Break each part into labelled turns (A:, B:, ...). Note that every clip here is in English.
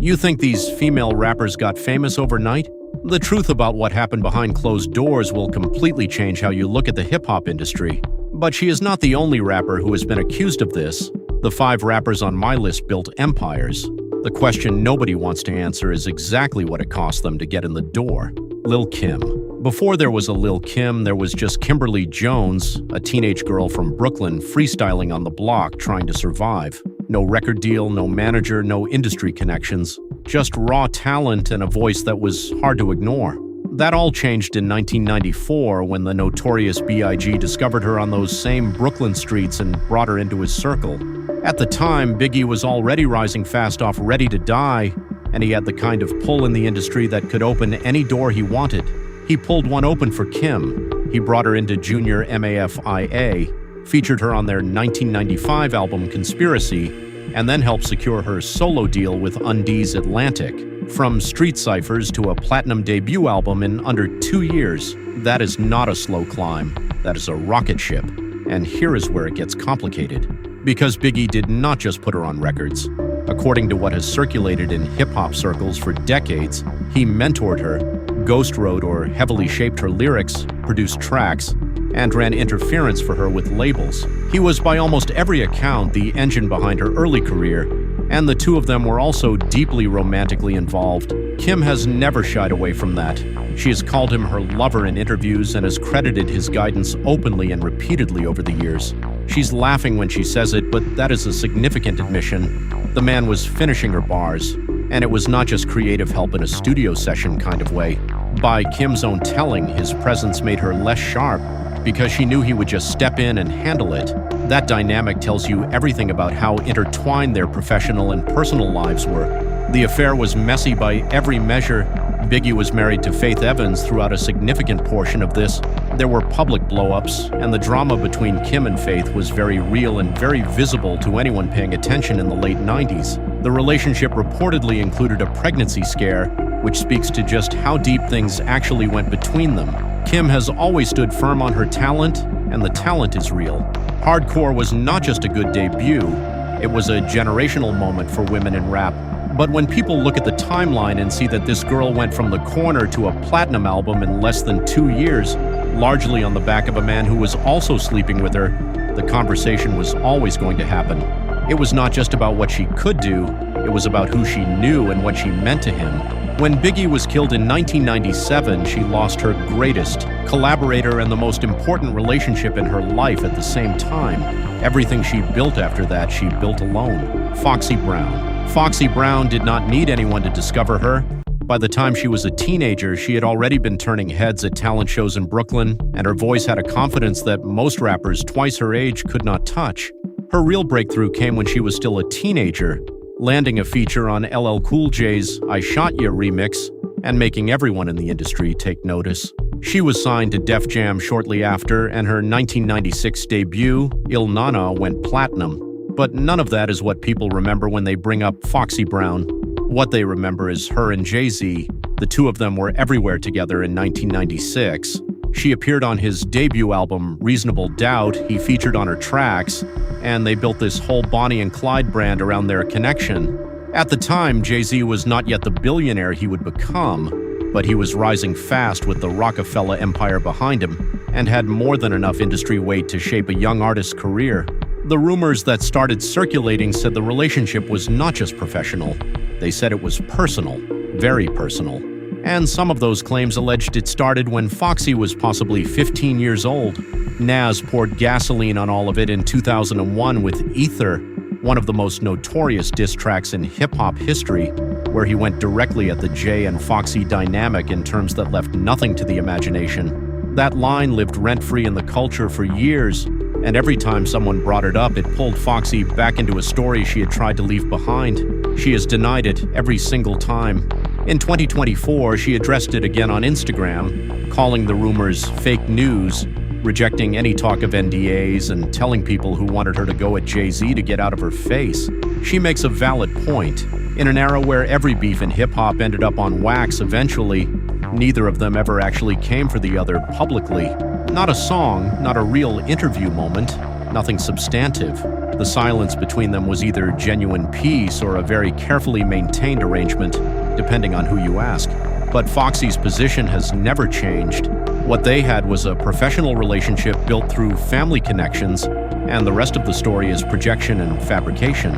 A: You think these female rappers got famous overnight? The truth about what happened behind closed doors will completely change how you look at the hip-hop industry. But she is not the only rapper who has been accused of this. The 5 rappers on my list built empires. The question nobody wants to answer is exactly what it cost them to get in the door. Lil Kim. Before there was a Lil Kim, there was just Kimberly Jones, a teenage girl from Brooklyn freestyling on the block trying to survive. No record deal, no manager, no industry connections. Just raw talent and a voice that was hard to ignore. That all changed in 1994 when the notorious B.I.G. discovered her on those same Brooklyn streets and brought her into his circle. At the time, Biggie was already rising fast off Ready to Die, and he had the kind of pull in the industry that could open any door he wanted. He pulled one open for Kim. He brought her into Junior MAFIA, featured her on their 1995 album Conspiracy, and then helped secure her solo deal with Undies Atlantic. From street ciphers to a platinum debut album in under 2 years, that is not a slow climb. That is a rocket ship. And here is where it gets complicated. Because Biggie did not just put her on records. According to what has circulated in hip-hop circles for decades, he mentored her, ghost-wrote or heavily shaped her lyrics, produced tracks, and ran interference for her with labels. He was by almost every account the engine behind her early career, and the two of them were also deeply romantically involved. Kim has never shied away from that. She has called him her lover in interviews and has credited his guidance openly and repeatedly over the years. She's laughing when she says it, but that is a significant admission. The man was finishing her bars, and it was not just creative help in a studio session kind of way. By Kim's own telling, his presence made her less sharp because she knew he would just step in and handle it. That dynamic tells you everything about how intertwined their professional and personal lives were. The affair was messy by every measure. Biggie was married to Faith Evans throughout a significant portion of this. There were public blow-ups, and the drama between Kim and Faith was very real and very visible to anyone paying attention in the late 90s. The relationship reportedly included a pregnancy scare, which speaks to just how deep things actually went between them. Kim has always stood firm on her talent, and the talent is real. Hardcore was not just a good debut, it was a generational moment for women in rap. But when people look at the timeline and see that this girl went from the corner to a platinum album in less than 2 years, largely on the back of a man who was also sleeping with her, the conversation was always going to happen. It was not just about what she could do, it was about who she knew and what she meant to him. When Biggie was killed in 1997, she lost her greatest collaborator and the most important relationship in her life at the same time. Everything she built after that, she built alone. Foxy Brown. Foxy Brown did not need anyone to discover her. By the time she was a teenager, she had already been turning heads at talent shows in Brooklyn, and her voice had a confidence that most rappers twice her age could not touch. Her real breakthrough came when she was still a teenager, landing a feature on LL Cool J's I Shot Ya remix and making everyone in the industry take notice. She was signed to Def Jam shortly after, and her 1996 debut, Il Nana, went platinum. But none of that is what people remember when they bring up Foxy Brown. What they remember is her and Jay-Z. The two of them were everywhere together in 1996. She appeared on his debut album, Reasonable Doubt. He featured on her tracks, and they built this whole Bonnie and Clyde brand around their connection. At the time, Jay-Z was not yet the billionaire he would become, but he was rising fast with the Rockefeller empire behind him and had more than enough industry weight to shape a young artist's career. The rumors that started circulating said the relationship was not just professional. They said it was personal, very personal. And some of those claims alleged it started when Foxy was possibly 15 years old. Nas poured gasoline on all of it in 2001 with Ether, one of the most notorious diss tracks in hip-hop history, where he went directly at the Jay and Foxy dynamic in terms that left nothing to the imagination. That line lived rent-free in the culture for years, and every time someone brought it up, it pulled Foxy back into a story she had tried to leave behind. She has denied it every single time. In 2024, she addressed it again on Instagram, calling the rumors fake news, rejecting any talk of NDAs, and telling people who wanted her to go at Jay-Z to get out of her face. She makes a valid point. In an era where every beef in hip-hop ended up on wax eventually, neither of them ever actually came for the other publicly. Not a song, not a real interview moment, nothing substantive. The silence between them was either genuine peace or a very carefully maintained arrangement, depending on who you ask. But Foxy's position has never changed. What they had was a professional relationship built through family connections, and the rest of the story is projection and fabrication.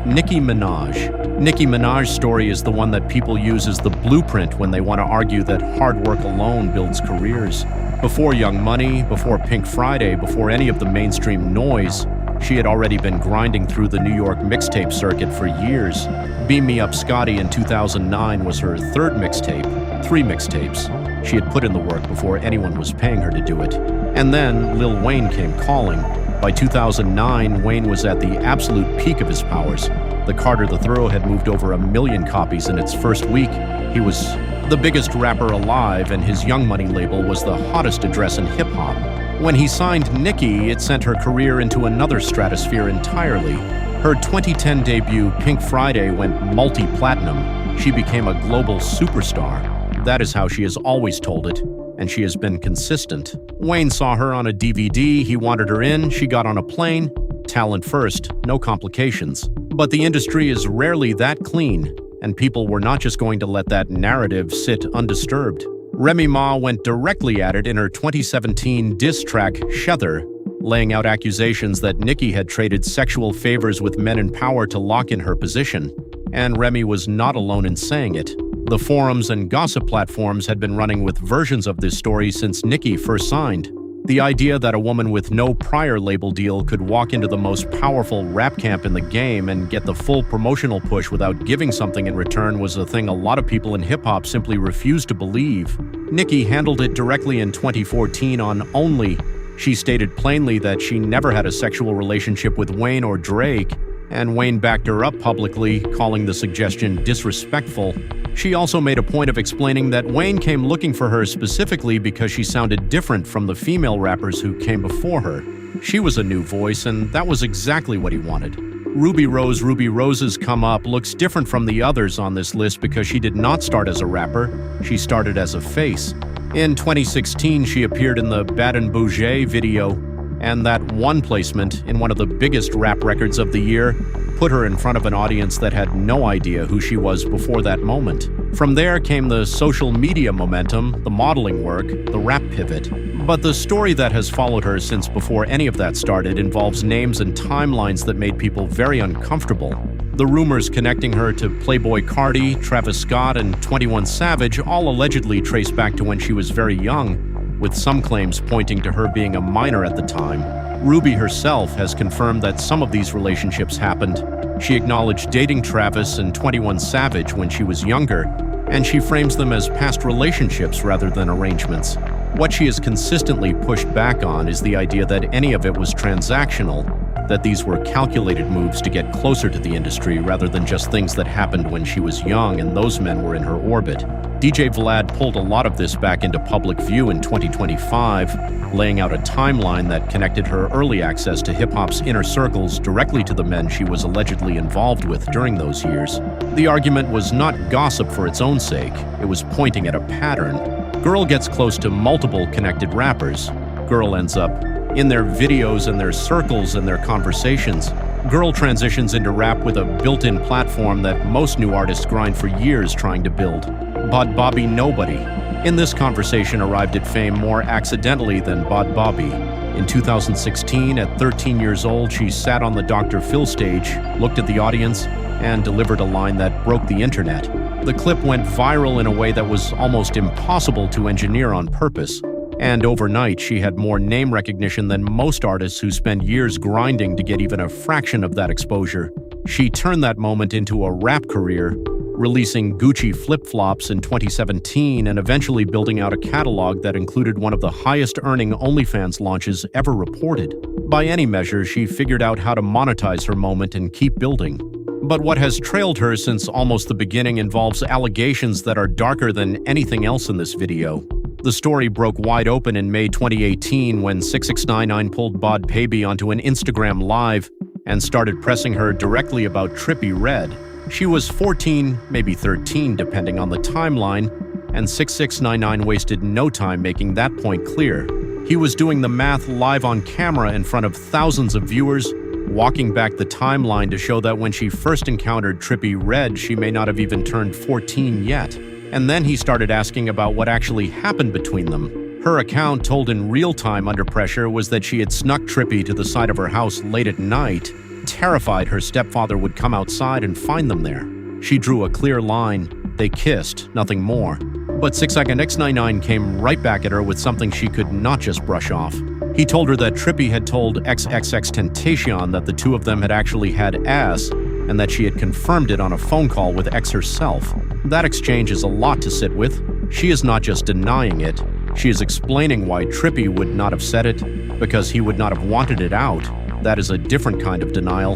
A: Nicki Minaj. Nicki Minaj's story is the one that people use as the blueprint when they want to argue that hard work alone builds careers. Before Young Money, before Pink Friday, before any of the mainstream noise, she had already been grinding through the New York mixtape circuit for years. Beam Me Up Scotty in 2009 was her third mixtape, 3 mixtapes. She had put in the work before anyone was paying her to do it. And then Lil Wayne came calling. By 2009, Wayne was at the absolute peak of his powers. The Carter the Thorough had moved over 1 million copies in its first week. He was the biggest rapper alive, and his Young Money label was the hottest address in hip-hop. When he signed Nicki, it sent her career into another stratosphere entirely. Her 2010 debut, Pink Friday, went multi-platinum. She became a global superstar. That is how she has always told it, and she has been consistent. Wayne saw her on a DVD, he wanted her in, she got on a plane. Talent first, no complications. But the industry is rarely that clean, and people were not just going to let that narrative sit undisturbed. Remy Ma went directly at it in her 2017 diss track, Shether, laying out accusations that Nicki had traded sexual favors with men in power to lock in her position. And Remy was not alone in saying it. The forums and gossip platforms had been running with versions of this story since Nicki first signed. The idea that a woman with no prior label deal could walk into the most powerful rap camp in the game and get the full promotional push without giving something in return was a thing a lot of people in hip-hop simply refused to believe. Nicki handled it directly in 2014 on Only. She stated plainly that she never had a sexual relationship with Wayne or Drake, and Wayne backed her up publicly, calling the suggestion disrespectful. She also made a point of explaining that Wayne came looking for her specifically because she sounded different from the female rappers who came before her. She was a new voice, and that was exactly what he wanted. Rubi Rose's come up looks different from the others on this list because she did not start as a rapper, she started as a face. In 2016, she appeared in the Bad Bhabie video, and that one placement in one of the biggest rap records of the year put her in front of an audience that had no idea who she was before that moment. From there came the social media momentum, the modeling work, the rap pivot. But the story that has followed her since before any of that started involves names and timelines that made people very uncomfortable. The rumors connecting her to Playboi Carti, Travis Scott, and 21 Savage all allegedly trace back to when she was very young, with some claims pointing to her being a minor at the time. Rubi herself has confirmed that some of these relationships happened. She acknowledged dating Travis and 21 Savage when she was younger, and she frames them as past relationships rather than arrangements. What she has consistently pushed back on is the idea that any of it was transactional, that these were calculated moves to get closer to the industry rather than just things that happened when she was young and those men were in her orbit. DJ Vlad pulled a lot of this back into public view in 2025, laying out a timeline that connected her early access to hip-hop's inner circles directly to the men she was allegedly involved with during those years. The argument was not gossip for its own sake, it was pointing at a pattern. Girl gets close to multiple connected rappers. Girl ends up in their videos and their circles and their conversations. Girl transitions into rap with a built-in platform that most new artists grind for years trying to build. Bhad Bhabie nobody. In this conversation arrived at fame more accidentally than Bhad Bhabie. In 2016, at 13 years old, she sat on the Dr. Phil stage, looked at the audience, and delivered a line that broke the internet. The clip went viral in a way that was almost impossible to engineer on purpose. And overnight, she had more name recognition than most artists who spend years grinding to get even a fraction of that exposure. She turned that moment into a rap career, releasing Gucci flip-flops in 2017 and eventually building out a catalog that included one of the highest-earning OnlyFans launches ever reported. By any measure, she figured out how to monetize her moment and keep building. But what has trailed her since almost the beginning involves allegations that are darker than anything else in this video. The story broke wide open in May 2018 when 6699 pulled Bhad Bhabie onto an Instagram Live and started pressing her directly about Trippie Redd. She was 14, maybe 13 depending on the timeline, and 6699 wasted no time making that point clear. He was doing the math live on camera in front of thousands of viewers, walking back the timeline to show that when she first encountered Trippie Redd, she may not have even turned 14 yet. And then he started asking about what actually happened between them. Her account, told in real time under pressure, was that she had snuck Trippie to the side of her house late at night, terrified her stepfather would come outside and find them there. She drew a clear line. They kissed, nothing more. But 6ix X99 came right back at her with something she could not just brush off. He told her that Trippie had told XXXTentacion that the two of them had actually had ass and that she had confirmed it on a phone call with X herself. That exchange is a lot to sit with. She is not just denying it, she is explaining why Trippie would not have said it, because he would not have wanted it out. That is a different kind of denial,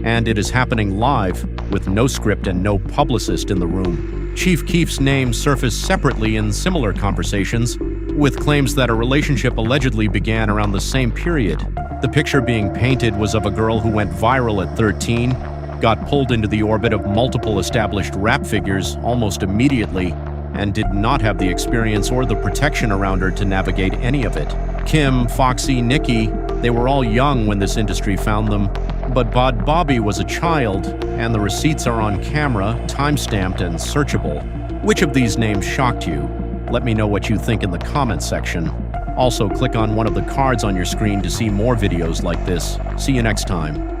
A: and it is happening live, with no script and no publicist in the room. Chief Keef's name surfaced separately in similar conversations, with claims that a relationship allegedly began around the same period. The picture being painted was of a girl who went viral at 13, got pulled into the orbit of multiple established rap figures almost immediately, and did not have the experience or the protection around her to navigate any of it. Kim, Foxy, Nicki, they were all young when this industry found them, but Bhad Bhabie was a child, and the receipts are on camera, time-stamped and searchable. Which of these names shocked you? Let me know what you think in the comments section. Also, click on one of the cards on your screen to see more videos like this. See you next time.